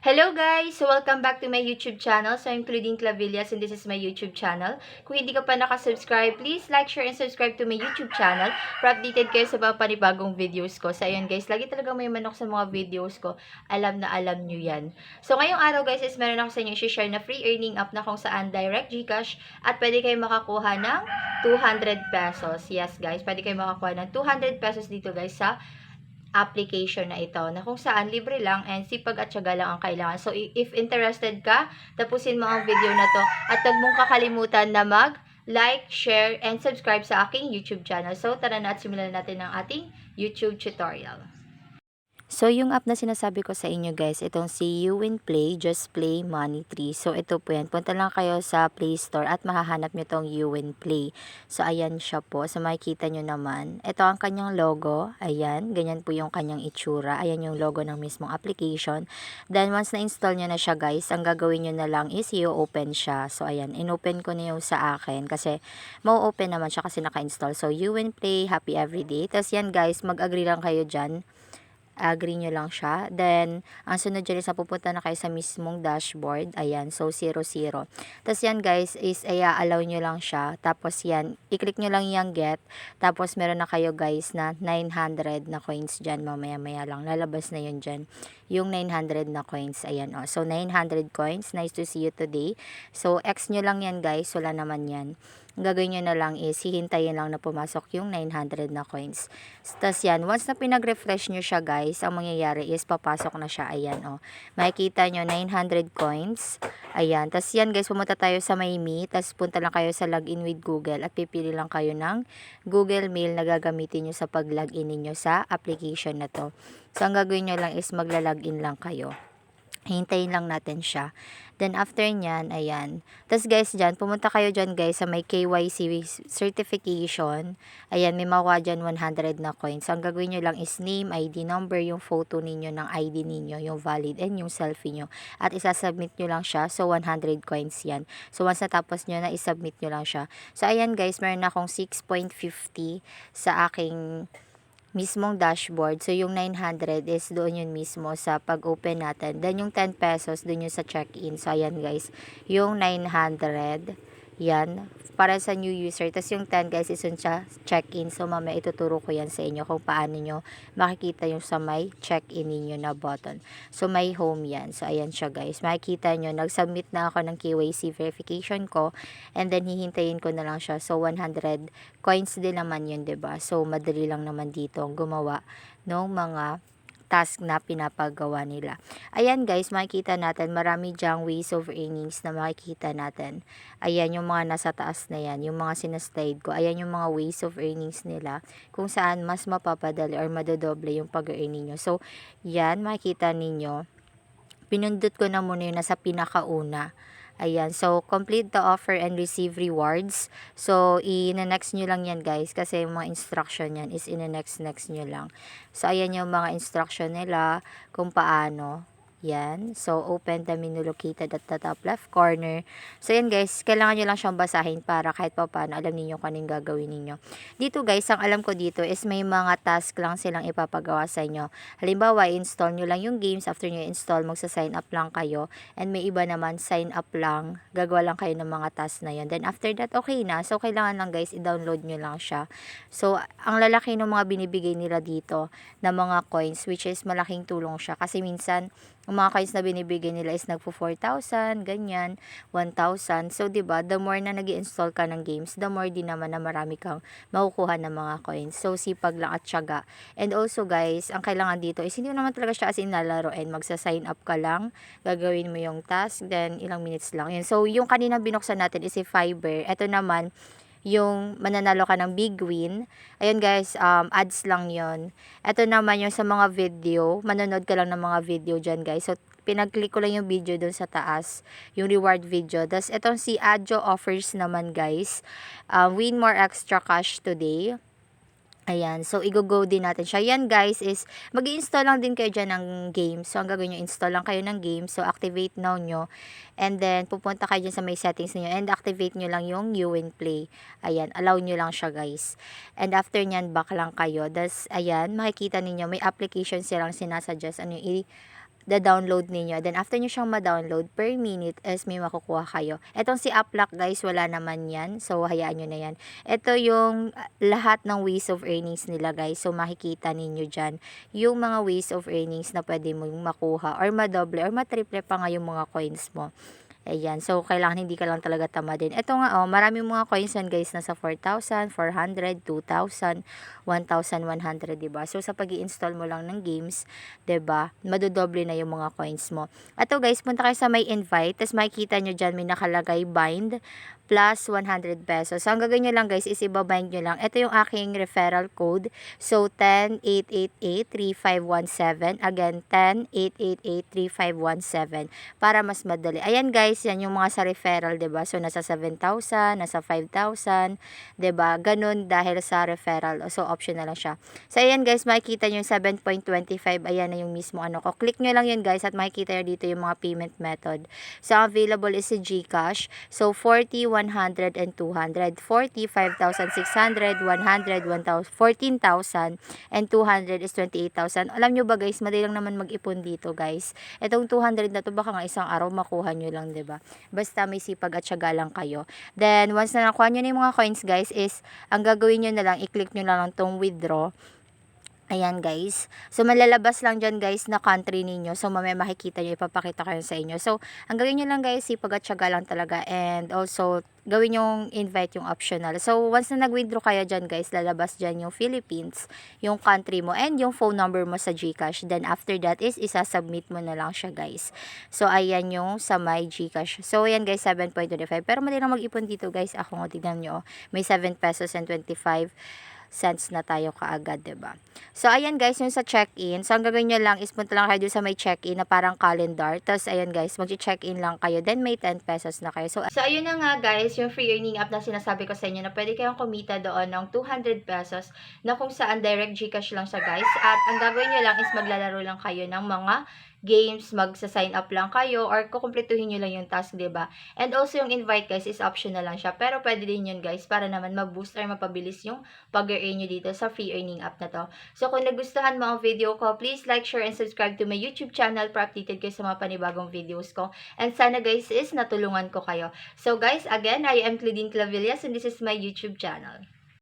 Hello guys! So welcome back to my YouTube channel. So I'm Claudine Clavillas and this is my YouTube channel. Kung hindi ka pa nakasubscribe, please like, share, and subscribe to my YouTube channel para updated kayo sa mga panibagong videos ko. So ayun guys, lagi talaga may manok sa mga videos ko. Alam na alam nyo yan. So ngayong araw guys is meron ako sa inyo i-share na free earning app na kung saan direct GCash at pwede kayo makakuha ng 200 pesos. Yes guys, pwede kayo makakuha ng 200 pesos dito guys sa application na ito na kung saan libre lang and sipag at syaga lang ang kailangan. So, if interested ka, tapusin mo ang video na to at huwag mong kakalimutan na like, share, and subscribe sa aking YouTube channel. So, tara na at simulan natin ang ating YouTube tutorial. So, yung app na sinasabi ko sa inyo guys, itong si YouWinPlay, Just Play Money Tree. So, ito po yan. Punta lang kayo sa Play Store at mahahanap nyo itong YouWinPlay. So, ayan siya po. So, makikita nyo naman. Ito ang kanyang logo. Ayan. Ganyan po yung kanyang itsura. Ayan yung logo ng mismong application. Then, once na-install nyo na siya guys, ang gagawin nyo na lang is i-open siya. So, ayan. In-open ko na yung sa akin kasi mau-open naman siya kasi naka-install. So, YouWinPlay, happy everyday. Tapos yan guys, mag-agree lang kayo dyan. Agree nyo lang siya. Then, ang sunod dyan is pupunta na kayo sa mismong dashboard. Ayan, so 00. Tapos yan guys, is allow nyo lang siya. Tapos yan, i-click nyo lang yung get. Tapos meron na kayo guys na 900 na coins dyan. Mamaya-maya lang, lalabas na yun dyan. Yung 900 na coins, ayan o. So, 900 coins. Nice to see you today. So, X nyo lang yan guys. Wala naman yan. Ang gagawin nyo na lang is, hihintayin lang na pumasok yung 900 na coins. Tapos yan, once na pinag-refresh nyo siya guys, ang mangyayari is papasok na siya. Ayan o. Makikita nyo 900 coins. Ayan. Tapos yan guys, pumunta tayo sa My Me. Tapos punta lang kayo sa login with Google at pipili lang kayo ng Google Mail na gagamitin nyo sa pag-login ninyo sa application na to. So, ang gagawin nyo lang is magla-login lang kayo. Hintayin lang natin siya. Then, after nyan, ayan. Tapos, guys, dyan, pumunta kayo dyan, guys, sa may KYC certification. Ayan, may makuha dyan 100 na coins. So, ang gagawin nyo lang is name, ID number, yung photo ninyo ng ID ninyo, yung valid, and yung selfie nyo. At isasubmit nyo lang siya. So, 100 coins yan. So, once natapos nyo na, isubmit nyo lang siya. So, ayan, guys, meron akong 6.50 sa aking mismong dashboard. So, yung 900 is doon yun mismo sa pag-open natin. Then, yung 10 pesos, doon yun sa check-in. So, ayan guys. Yung 900, yan. Para sa new user. Tapos, yung 10 guys, is yun sa check-in. So, mamaya ituturo ko yan sa inyo kung paano nyo makikita yung sa may check-in ninyo na button. So, may home yan. So, ayan siya guys. Makikita nyo, nag-submit na ako ng KYC verification ko. And then, hihintayin ko na lang siya. So, 100 coins din naman yun, 'di ba? So, madali lang naman dito gumawa ng mga task na pinapagawa nila. Ayan guys, makikita natin marami dyang ways of earnings na makikita natin. Ayan yung mga nasa taas na yan, yung mga sinaslide ko. Ayan yung mga ways of earnings nila kung saan mas mapapadali or madodoble yung pag-earn ninyo. So, yan, makikita ninyo. Pinundot ko na muna yung nasa pinakauna. Ayan, so complete the offer and receive rewards. So, i-next nyo lang yan guys kasi yung mga instruction yan is i-next nyo lang. So, ayan yung mga instruction nila kung paano. Yan. So, open the menu located at the top left corner. So, yan guys. Kailangan nyo lang siyang basahin para kahit pa paano alam niyo kung anong gagawin ninyo. Dito guys, ang alam ko dito is may mga task lang silang ipapagawa sa inyo. Halimbawa, install nyo lang yung games. After nyo install, magsa-sign up lang kayo. And may iba naman, sign up lang. Gagawa lang kayo ng mga task na yun. Then, after that, okay na. So, kailangan lang guys, i-download nyo lang siya. So, ang lalaki ng mga binibigay nila dito na mga coins, which is malaking tulong siya. Kasi minsan, ang mga coins na binibigay nila is nagpo 4,000, ganyan, 1,000. So, 'di ba, the more na nag-install ka ng games, the more din naman na marami kang makukuha ng mga coins. So, sipag lang at tiyaga. And also, guys, ang kailangan dito is hindi mo naman talaga siya as in lalaroin. Magsa-sign up ka lang, gagawin mo yung task, then ilang minutes lang. Yan. So, yung kanina binuksan natin is si Fiverr. Ito naman, yung mananalo ka ng big win. Ayun guys, ads lang yon. Ito naman yung sa mga video, manonood ka lang ng mga video dyan guys. So, pinag-click ko lang yung video dun sa taas, yung reward video. Tapos, itong si Adjo offers naman guys, win more extra cash today. Ayan, so i-go din natin siya. Yan guys is, mag-i-install lang din kayo dyan ng game. So, ang gagawin nyo, install lang kayo ng game. So, activate now nyo. And then, pupunta kayo dyan sa may settings niyo and activate nyo lang yung YouWinPlay. Ayan, allow nyo lang siya guys. And after nyan, back lang kayo. Das, ayan, makikita ninyo, may application silang sinasuggest. Ano yung da-download ninyo. Then, after nyo siyang ma-download, per minute is may makukuha kayo. Etong si Uplock, guys, wala naman yan. So, hayaan nyo na yan. Ito yung lahat ng ways of earnings nila, guys. So, makikita ninyo dyan yung mga ways of earnings na pwede mong makuha or madoble or matriple pa nga yung mga coins mo. Ayan. So, kailangan hindi ka lang talaga tamadin. Ito nga, maraming mga coins yan, guys. Nasa 4,000, 400, 2,000, 1,100, diba? So, sa pag-i-install mo lang ng games, diba? Madodoble na yung mga coins mo. Ito, guys, punta kayo sa may invite. Tapos, makikita nyo dyan, may nakalagay bind plus 100 pesos. So, ang gagawin nyo lang, guys, is ibabind nyo lang. Ito yung aking referral code. So, 10-888-3517. Again, 10-888-3517. Para mas madali. Ayan, guys, yan yung mga sa referral, 'di ba? So nasa 7,000, nasa 5,000, 'di ba? Ganun dahil sa referral. So optional lang siya. So ayan, guys, makikita niyo yung 7.25. Ayan na yung mismo ano ko. Click niyo lang 'yun, guys, at makikita niyo dito yung mga payment method. So available is si GCash. So 40, 100 and 200. 40, 5,600, 100, 1,000, 14,000 and 200 is 28,000. Alam nyo ba, guys, madali lang naman mag-ipon dito, guys. Itong 200 na to baka nga isang araw makuha nyo lang, 'di ba? Basta may sipag at syaga lang kayo. Then once na nakuha nyo na yung mga coins, guys, is ang gagawin nyo na lang, i-click nyo lang tong withdraw. Ayan, guys. So, malalabas lang dyan, guys, na country ninyo. So, mamaya makikita nyo, ipapakita ko yun sa inyo. So, ang gawin nyo lang, guys, sipag at syaga lang talaga. And also, gawin yung invite yung optional. So, once na nag-withdraw kayo dyan, guys, lalabas dyan yung Philippines, yung country mo, and yung phone number mo sa GCash. Then, after that is, isasubmit mo na lang siya, guys. So, ayan yung sa my GCash. So, ayan, guys, 7.25. Pero madali lang mag-ipon dito, guys. Ako, tignan nyo, may 7 pesos and 25 cents na tayo kaagad, 'di ba? So ayan, guys, yung sa check-in. So ang gagawin niyo lang is punta lang kayo sa may check-in na parang calendar. Tapos ayan, guys, magche-check-in lang kayo. Then may 10 pesos na kayo. So ayun na nga, guys, yung free earning app na sinasabi ko sa inyo na pwede kayong kumita doon ng 200 pesos na kung saan direct GCash lang siya, guys. At ang gagawin niyo lang is maglalaro lang kayo ng mga games, magsa-sign up lang kayo or kukumpletuhin nyo lang yung task, 'di ba? And also yung invite, guys, is optional lang siya. Pero pwede din yun, guys, para naman ma-boost or mapabilis yung pag-earn nyo dito sa free earning app na to. So kung nagustuhan mo ang video ko, please like, share, and subscribe to my YouTube channel para updated kayo sa mga panibagong videos ko. And sana, guys, is natulungan ko kayo. So guys, again, I am Claudine Clavillas and this is my YouTube channel.